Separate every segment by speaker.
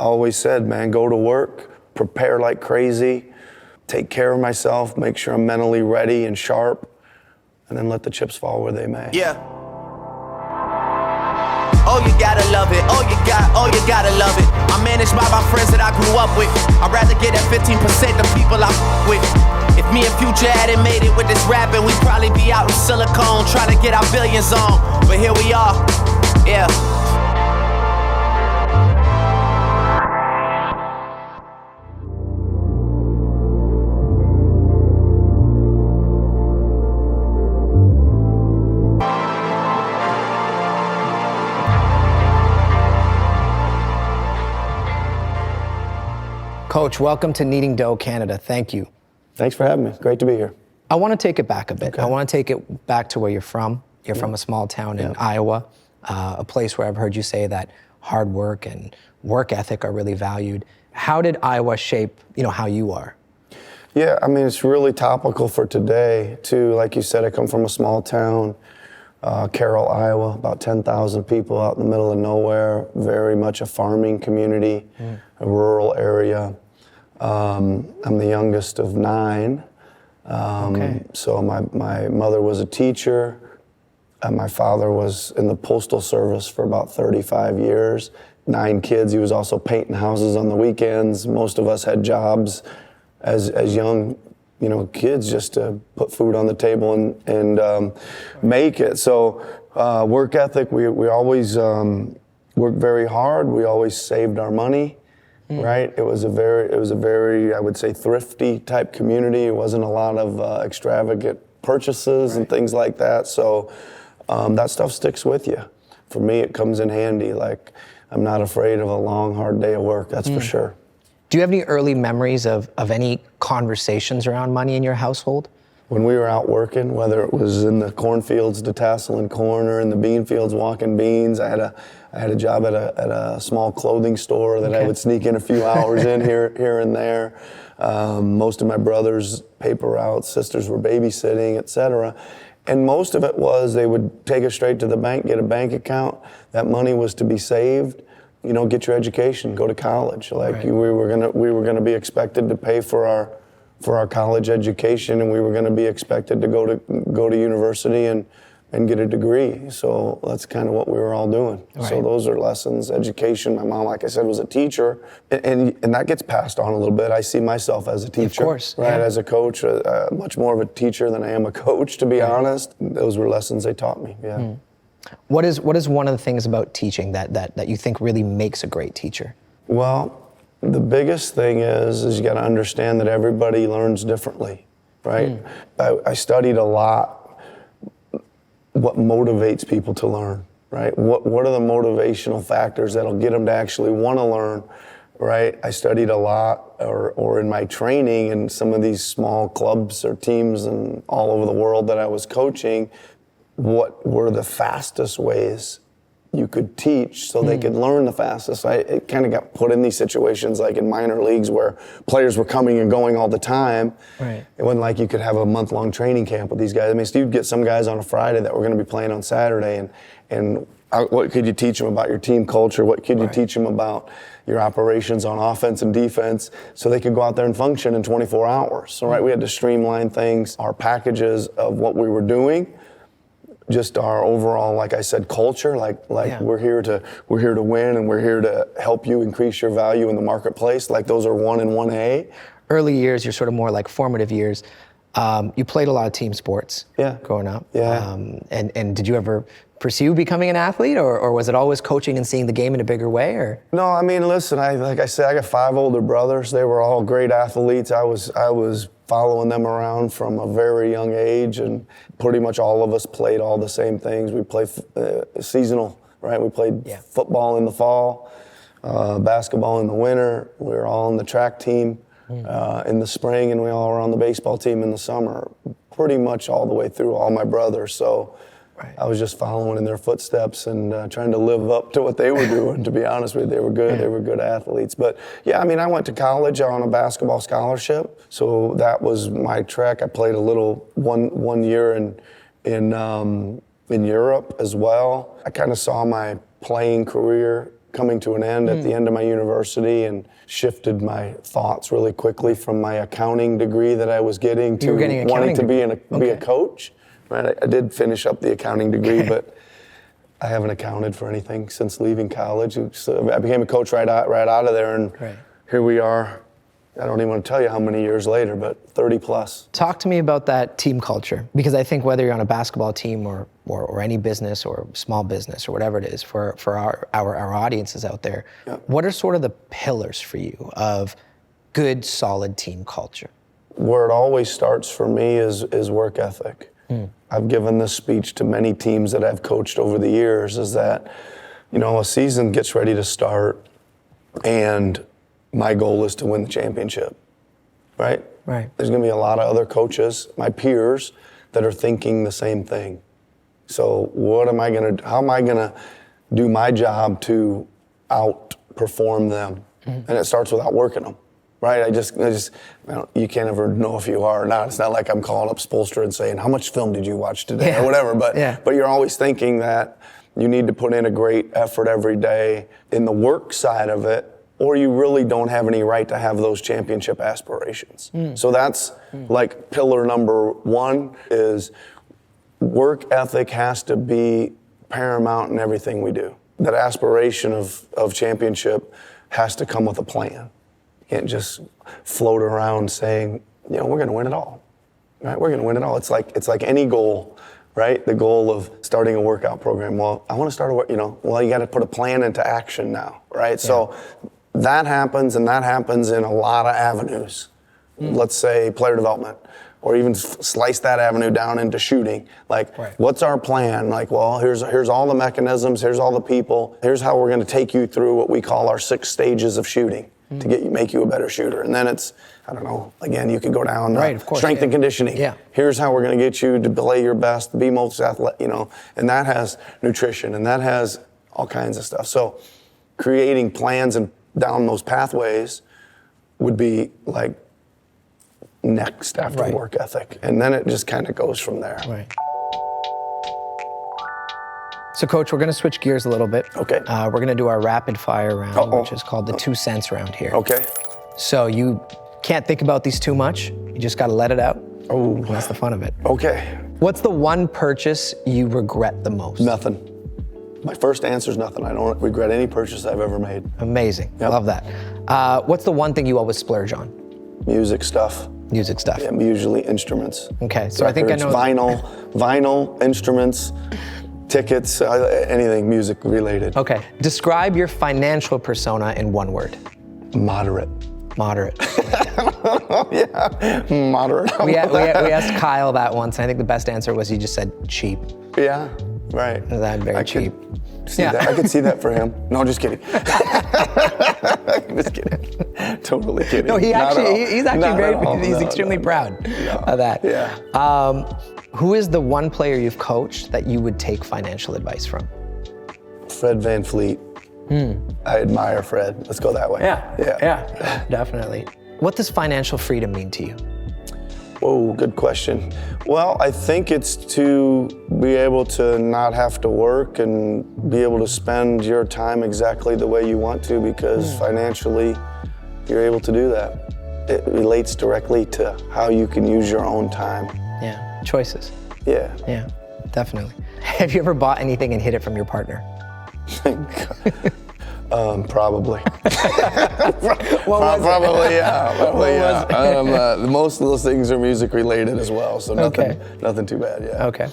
Speaker 1: always said, man, go to work, prepare like crazy, take care of myself, make sure I'm mentally ready and sharp, and then let the chips fall where they may.
Speaker 2: Yeah. Oh, you gotta love it. Oh, you gotta love it. I'm managed by my friends that I grew up with. I'd rather get that 15% than people I with. If me and Future hadn't made it with this rapping, we'd probably be out in Silicone trying to get our billions on. But here we are, yeah.
Speaker 3: Coach, welcome to Kneading Dough Canada. Thank you.
Speaker 1: Thanks for having me. Great to be here.
Speaker 3: I want to take it back a bit.
Speaker 1: Okay.
Speaker 3: I want to take it back to where you're from. You're from a small town in Iowa, a place where I've heard you say that hard work and work ethic are really valued. How did Iowa shape, how you are?
Speaker 1: Yeah, I mean, it's really topical for today, too. Like you said, I come from a small town, Carroll, Iowa, about 10,000 people out in the middle of nowhere, very much a farming community, a rural area. I'm the youngest of 9. So my mother was a teacher. My father was in the postal service for about 35 years. 9 kids. He was also painting houses on the weekends. Most of us had jobs as young, kids just to put food on the table and make it. So work ethic, we always worked very hard. We always saved our money. Right, it was a very, I would say, thrifty type community. It wasn't a lot of extravagant purchases and things like that. So that stuff sticks with you. For me, it comes in handy. Like, I'm not afraid of a long, hard day of work. That's for sure.
Speaker 3: Do you have any early memories of any conversations around money in your household?
Speaker 1: When we were out working, whether it was in the cornfields detasseling corn or in the bean fields walking beans, I had a job at a small clothing store that I would sneak in a few hours in here and there. Most of my brothers' paper routes, sisters were babysitting, etc. And most of it was they would take us straight to the bank, get a bank account. That money was to be saved. Get your education, go to college. Like we were gonna be expected to pay for our college education, and we were going to be expected to go to university and get a degree. So that's kind of what we were all doing. Right. So those are lessons, education. My mom, like I said, was a teacher, and that gets passed on a little bit. I see myself as a teacher,
Speaker 3: of course,
Speaker 1: right? As a coach, much more of a teacher than I am a coach, to be honest. Those were lessons they taught me. Yeah.
Speaker 3: What is one of the things about teaching that you think really makes a great teacher?
Speaker 1: Well, the biggest thing is you got to understand that everybody learns differently, right? I studied a lot what motivates people to learn, right? What are the motivational factors that'll get them to actually want to learn, right? I studied a lot, or in my training in some of these small clubs or teams and all over the world that I was coaching, what were the fastest ways you could teach so they could learn the fastest. It kind of got put in these situations like in minor leagues where players were coming and going all the time. Right. It wasn't like you could have a month-long training camp with these guys. I mean, so you'd get some guys on a Friday that were going to be playing on Saturday, and what could you teach them about your team culture? What could you teach them about your operations on offense and defense so they could go out there and function in 24 hours? So, right, we had to streamline things, our packages of what we were doing, just our overall, like I said, culture, we're here to win, and we're here to help you increase your value in the marketplace. Like, those are 1 and 1A.
Speaker 3: Early years, you're sort of more like formative years. You played a lot of team sports growing up.
Speaker 1: Yeah.
Speaker 3: And did you ever pursue becoming an athlete, or was it always coaching and seeing the game in a bigger way? Or?
Speaker 1: No, I mean, listen, like I said, I got 5 older brothers. They were all great athletes. I was following them around from a very young age, and pretty much all of us played all the same things. We played seasonal, right? We played football in the fall, basketball in the winter. We were all on the track team in the spring, and we all were on the baseball team in the summer, pretty much all the way through, all my brothers. So I was just following in their footsteps and trying to live up to what they were doing, to be honest with you. They were good. They were good athletes. But yeah, I mean, I went to college on a basketball scholarship. So that was my track. I played a little one year in Europe as well. I kind of saw my playing career coming to an end at the end of my university, and shifted my thoughts really quickly from my accounting degree that I was getting to wanting to be a coach. Right? I did finish up the accounting degree, but I haven't accounted for anything since leaving college. So I became a coach right out of there, and here we are. I don't even want to tell you how many years later, but 30 plus.
Speaker 3: Talk to me about that team culture, because I think whether you're on a basketball team or any business or small business or whatever it is, for our audiences out there, what are sort of the pillars for you of good, solid team culture?
Speaker 1: Where it always starts for me is work ethic. I've given this speech to many teams that I've coached over the years, is that, a season gets ready to start, and my goal is to win the championship, right?
Speaker 3: Right.
Speaker 1: There's going to be a lot of other coaches, my peers, that are thinking the same thing. So how am I going to do my job to outperform them? And it starts with outworking them, right? You can't ever know if you are or not. It's not like I'm calling up Spoelstra and saying, how much film did you watch today or whatever, but you're always thinking that you need to put in a great effort every day in the work side of it, or you really don't have any right to have those championship aspirations. So that's like pillar number one, is work ethic has to be paramount in everything we do. That aspiration of championship has to come with a plan. You can't just float around saying, we're going to win it all, right? We're going to win it all. It's like any goal, right? The goal of starting a workout program. Well, I want to start you got to put a plan into action now, right? So that happens, and that happens in a lot of avenues. Let's say player development, or even slice that avenue down into shooting. What's our plan? Here's all the mechanisms, here's all the people, here's how we're going to take you through what we call our 6 stages of shooting to make you a better shooter. And then it's, I don't know, again, you could go down strength and conditioning. Here's how we're going to get you to play your best, be most athletic, and that has nutrition, and that has all kinds of stuff. So creating plans and down those pathways would be like next after work ethic. And then it just kind of goes from there.
Speaker 3: Right. So Coach, we're going to switch gears a little bit.
Speaker 1: Okay.
Speaker 3: We're going to do our rapid fire round, which is called the 2 cents round here.
Speaker 1: Okay.
Speaker 3: So you can't think about these too much. You just got to let it out.
Speaker 1: Oh.
Speaker 3: And that's the fun of it.
Speaker 1: Okay.
Speaker 3: What's the one purchase you regret the most?
Speaker 1: Nothing. My first answer is nothing. I don't regret any purchase I've ever made.
Speaker 3: Amazing. Love that. What's the one thing you always splurge on?
Speaker 1: Music stuff.
Speaker 3: Music stuff.
Speaker 1: Yeah, usually instruments.
Speaker 3: Okay, so
Speaker 1: records,
Speaker 3: I think I know.
Speaker 1: Vinyl, instruments, tickets, anything music related.
Speaker 3: Okay. Describe your financial persona in one word.
Speaker 1: Moderate.
Speaker 3: Moderate.
Speaker 1: Yeah, moderate.
Speaker 3: We asked Kyle that once. I think the best answer was he just said cheap.
Speaker 1: Yeah, right.
Speaker 3: That very cheap.
Speaker 1: That. I could see that for him. No, just kidding. Just kidding. Totally kidding.
Speaker 3: No, he's extremely proud of that.
Speaker 1: Yeah.
Speaker 3: Who is the one player you've coached that you would take financial advice from?
Speaker 1: Fred VanVleet. I admire Fred. Let's go that way.
Speaker 3: Yeah, definitely. What does financial freedom mean to you?
Speaker 1: Whoa, good question. Well, I think it's to be able to not have to work and be able to spend your time exactly the way you want to, because financially you're able to do that. It relates directly to how you can use your own time.
Speaker 3: Yeah, choices.
Speaker 1: Yeah.
Speaker 3: Yeah, definitely. Have you ever bought anything and hid it from your partner?
Speaker 1: Probably.
Speaker 3: Probably,
Speaker 1: yeah. Most of those things are music related as well, so nothing too bad. Yeah.
Speaker 3: Okay.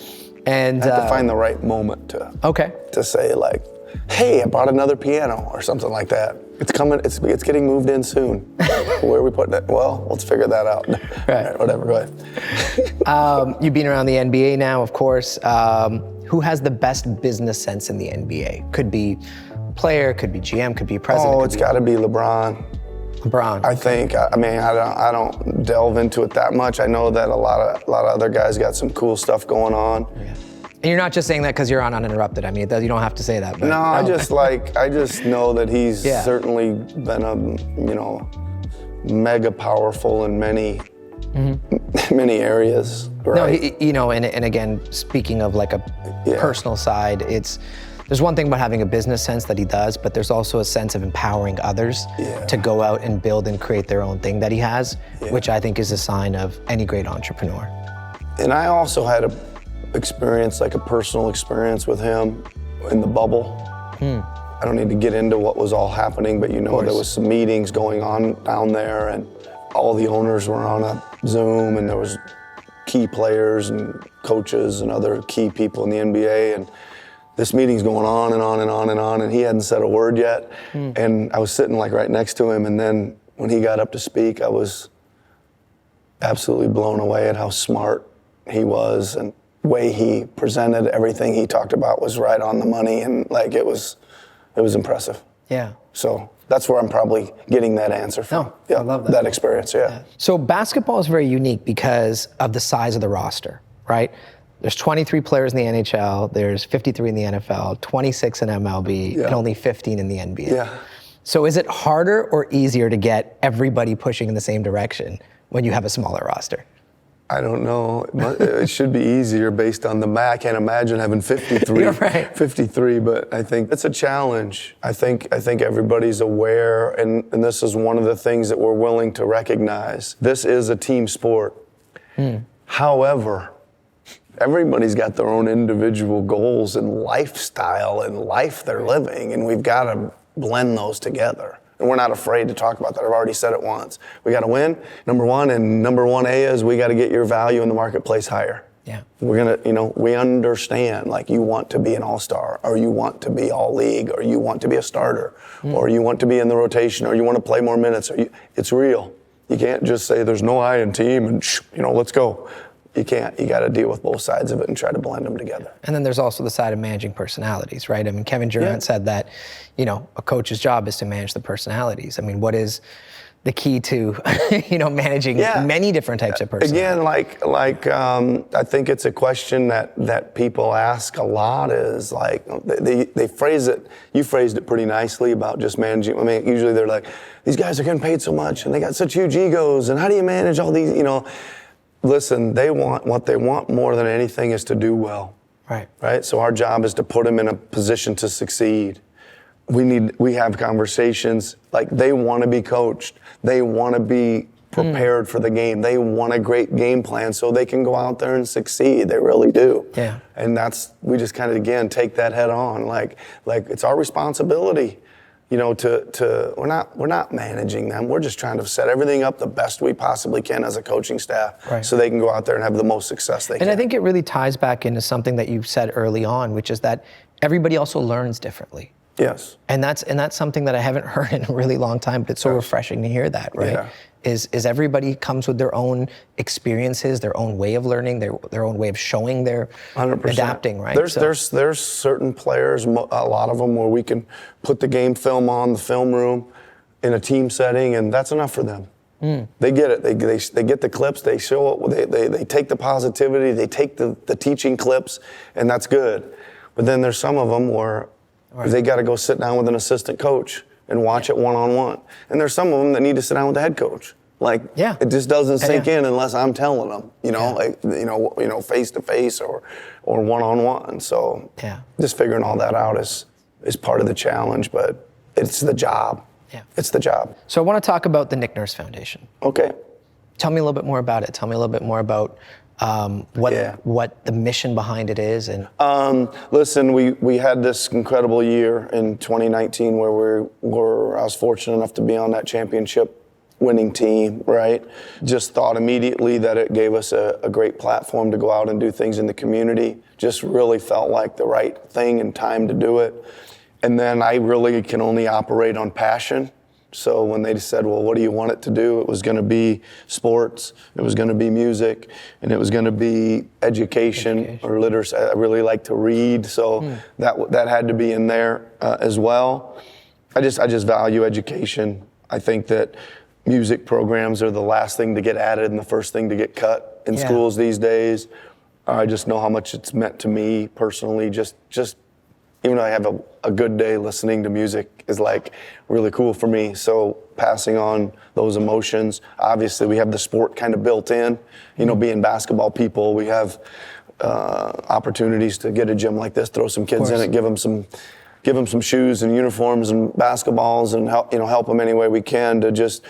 Speaker 3: And
Speaker 1: I have to find the right moment to say like, hey, I bought another piano or something like that. It's coming. It's getting moved in soon. Where are we putting it? Well, let's figure that out.
Speaker 3: Right.
Speaker 1: All right, whatever. Go ahead.
Speaker 3: You've been around the NBA now, of course. Who has the best business sense in the NBA? Could be player, could be GM, could be president.
Speaker 1: Oh, it's got to be LeBron.
Speaker 3: LeBron.
Speaker 1: I think. I mean, I don't delve into it that much. I know that a lot of other guys got some cool stuff going on.
Speaker 3: Yeah. And you're not just saying that because you're on Uninterrupted. I mean, you don't have to say that. But,
Speaker 1: no, I just know that he's certainly been a, mega powerful in many areas. Right?
Speaker 3: No, and again, speaking of like a personal side, it's there's one thing about having a business sense that he does, but there's also a sense of empowering others to go out and build and create their own thing that he has, which I think is a sign of any great entrepreneur.
Speaker 1: And I also had a experience, like a personal experience with him in the bubble. I don't need to get into what was all happening, but you know, there was some meetings going on down there, and all the owners were on a Zoom, and there was key players and coaches and other key people in the NBA, and this meeting's going on and on and on and on, and he hadn't said a word yet. And I was sitting like right next to him, and then when he got up to speak, I was absolutely blown away at how smart he was, and the way he presented everything he talked about was right on the money, and like it was impressive.
Speaker 3: Yeah.
Speaker 1: So that's where I'm probably getting that answer from.
Speaker 3: No, I love that.
Speaker 1: That experience, yeah.
Speaker 3: So basketball is very unique because of the size of the roster, right? There's 23 players in the NHL, there's 53 in the NFL, 26 in MLB, and only 15 in the NBA.
Speaker 1: Yeah.
Speaker 3: So is it harder or easier to get everybody pushing in the same direction when you have a smaller roster?
Speaker 1: I don't know. It should be easier based on the math. I can't imagine having 53,
Speaker 3: You're right.
Speaker 1: 53, but I think it's a challenge. I think everybody's aware, and this is one of the things that we're willing to recognize. This is a team sport. However, everybody's got their own individual goals and lifestyle and life they're living, and we've got to blend those together. And we're not afraid to talk about that. I've already said it once. We got to win, number one, and number 1A is we got to get your value in the marketplace higher.
Speaker 3: Yeah.
Speaker 1: We're gonna, we understand, like, you want to be an all-star, or you want to be all-league, or you want to be a starter, or you want to be in the rotation, or you want to play more minutes. It's real. You can't just say there's no I in team and let's go. You can't. You got to deal with both sides of it and try to blend them together.
Speaker 3: And then there's also the side of managing personalities, right? I mean, Kevin Durant said that, a coach's job is to manage the personalities. I mean, what is the key to, managing many different types of personalities?
Speaker 1: Again, I think it's a question that people ask a lot is like, they phrase it, you phrased it pretty nicely about just managing. I mean, usually they're like, these guys are getting paid so much and they got such huge egos, and how do you manage all these, Listen, what they want more than anything is to do well. Right? So our job is to put them in a position to succeed. We have conversations, like, they want to be coached. They want to be prepared for the game. They want a great game plan so they can go out there and succeed. They really do.
Speaker 3: Yeah.
Speaker 1: And we just kind of, again, take that head on. Like it's our responsibility. We're not managing them. We're just trying to set everything up the best we possibly can as a coaching staff, so they can go out there and have the most success they can.
Speaker 3: And I think it really ties back into something that you said early on, which is that everybody also learns differently.
Speaker 1: Yes.
Speaker 3: And that's something that I haven't heard in a really long time, but it's so refreshing to hear that, right?
Speaker 1: Yeah.
Speaker 3: Is everybody comes with their own experiences, their own way of learning, their own way of showing their
Speaker 1: 100%.
Speaker 3: Adapting, right?
Speaker 1: There's certain players, a lot of them, where we can put the game film on the film room in a team setting, and that's enough for them. They get it. They get the clips. They show it. They take the positivity. They take the teaching clips, and that's good. But then there's some of them where they got to go sit down with an assistant coach and watch it one-on-one. And there's some of them that need to sit down with the head coach. It just doesn't sink in unless I'm telling them, face to face or one-on-one. So just figuring all that out is part of the challenge, but it's the job.
Speaker 3: Yeah.
Speaker 1: It's the job.
Speaker 3: So I want to talk about the Nick Nurse Foundation.
Speaker 1: Okay.
Speaker 3: Tell me a little bit more about it. Tell me a little bit more about what the mission behind it is. And
Speaker 1: listen, we had this incredible year in 2019 where I was fortunate enough to be on that championship winning team, right? Just thought immediately that it gave us a great platform to go out and do things in the community. Just really felt like the right thing and time to do it. And then I really can only operate on passion. So when they said, well, what do you want it to do? It was going to be sports, it was going to be music, and it was going to be education or literacy. I really like to read, so that had to be in there as well. I just value education. I think that music programs are the last thing to get added and the first thing to get cut in schools these days. I just know how much it's meant to me personally. Just even though I have a good day, listening to music is like really cool for me. So passing on those emotions. Obviously, we have the sport kind of built in. Being basketball people, we have opportunities to get a gym like this, throw some kids in it, give them some shoes and uniforms and basketballs, and help them any way we can to just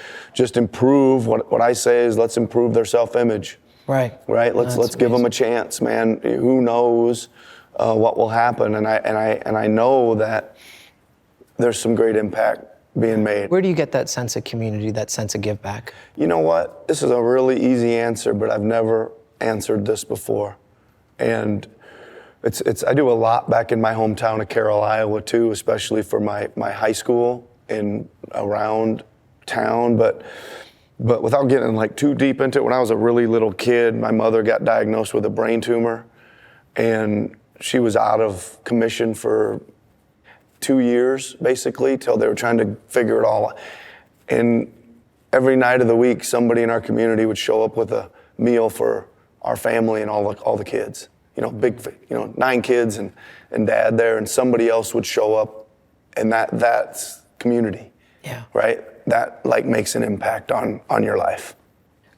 Speaker 1: improve. What I say is, let's improve their self-image. Right. Let's give them a chance, man. Who knows what will happen? And I know that there's some great impact being made.
Speaker 3: Where do you get that sense of community, that sense of give back?
Speaker 1: You know what? This is a really easy answer, but I've never answered this before. And I do a lot back in my hometown of Carroll, Iowa too, especially for my high school and around town. But without getting like too deep into it, when I was a really little kid, my mother got diagnosed with a brain tumor, and she was out of commission for 2 years, basically, till they were trying to figure it all out. And every night of the week, somebody in our community would show up with a meal for our family and all the kids. 9 kids and dad there, and somebody else would show up, and that's community.
Speaker 3: Yeah.
Speaker 1: Right? That makes an impact on your life.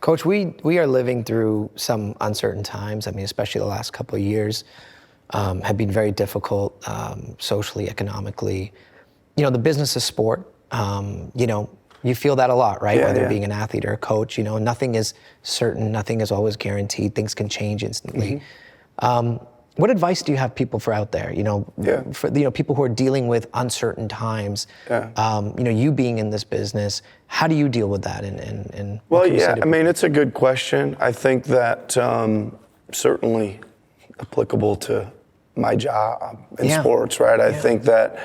Speaker 3: Coach, we are living through some uncertain times. I mean, especially the last couple of years have been very difficult socially, economically. The business of sport, you feel that a lot, right? Whether being an athlete or a coach, nothing is certain, nothing is always guaranteed, things can change instantly. What advice do you have people for out there, for people who are dealing with uncertain times, you being in this business, how do you deal with that?
Speaker 1: It's a good question. I think that certainly applicable to my job in sports, right? I think that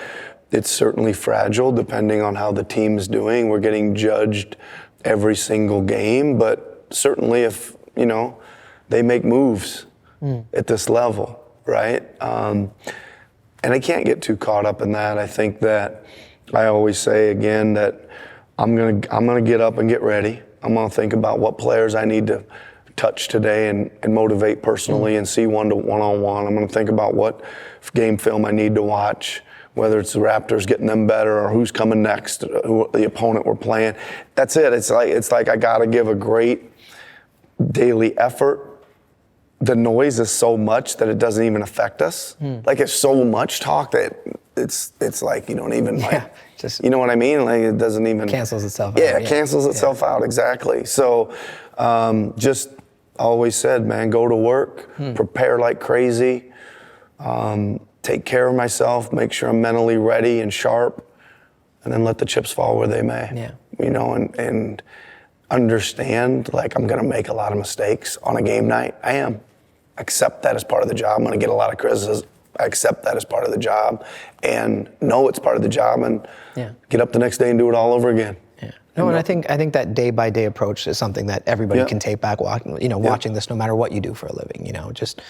Speaker 1: it's certainly fragile depending on how the team's doing. We're getting judged every single game, but certainly if, they make moves at this level, right? And I can't get too caught up in that. I think that I always say again that I'm gonna get up and get ready. I'm gonna think about what players I need to touch today and motivate personally and see one-on-one. I'm gonna think about what game film I need to watch, whether it's the Raptors getting them better or who's coming next, who the opponent we're playing. That's it. It's like I gotta give a great daily effort. The noise is so much that it doesn't even affect us. It's so much talk that it's like you don't even you know what I mean? It doesn't even
Speaker 3: cancels itself out.
Speaker 1: Yeah, it cancels itself out, exactly. So just always said, man, go to work, prepare like crazy, take care of myself, make sure I'm mentally ready and sharp, and then let the chips fall where they may. And understand I'm gonna make a lot of mistakes on a game night. I am. Accept that as part of the job. I'm gonna get a lot of criticism. I accept that as part of the job and know it's part of the job and get up the next day and do it all over again.
Speaker 3: No, and I think that day-by-day approach is something that everybody can take back, watching this no matter what you do for a living, just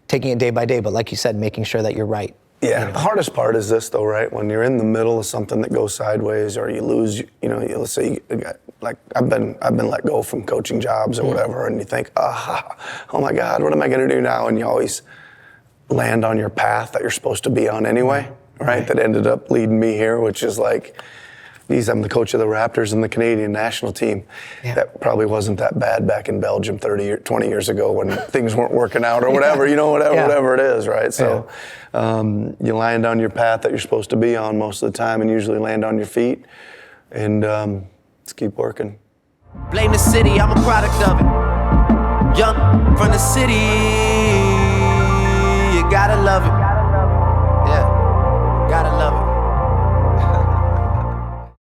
Speaker 3: taking it day by day, but like you said, making sure that you're right.
Speaker 1: Yeah, the hardest part is this though, right? When you're in the middle of something that goes sideways or you lose, let's say, I've been let go from coaching jobs or whatever, and you think, oh my God, what am I gonna do now? And you always land on your path that you're supposed to be on anyway, right? That ended up leading me here, which is I'm the coach of the Raptors and the Canadian national team. That probably wasn't that bad back in Belgium 20 years ago when things weren't working out or whatever, whatever it is, right? So you land on your path that you're supposed to be on most of the time and usually land on your feet and let's keep working.
Speaker 2: Blame the city, I'm a product of it. Young from the city, you gotta love it.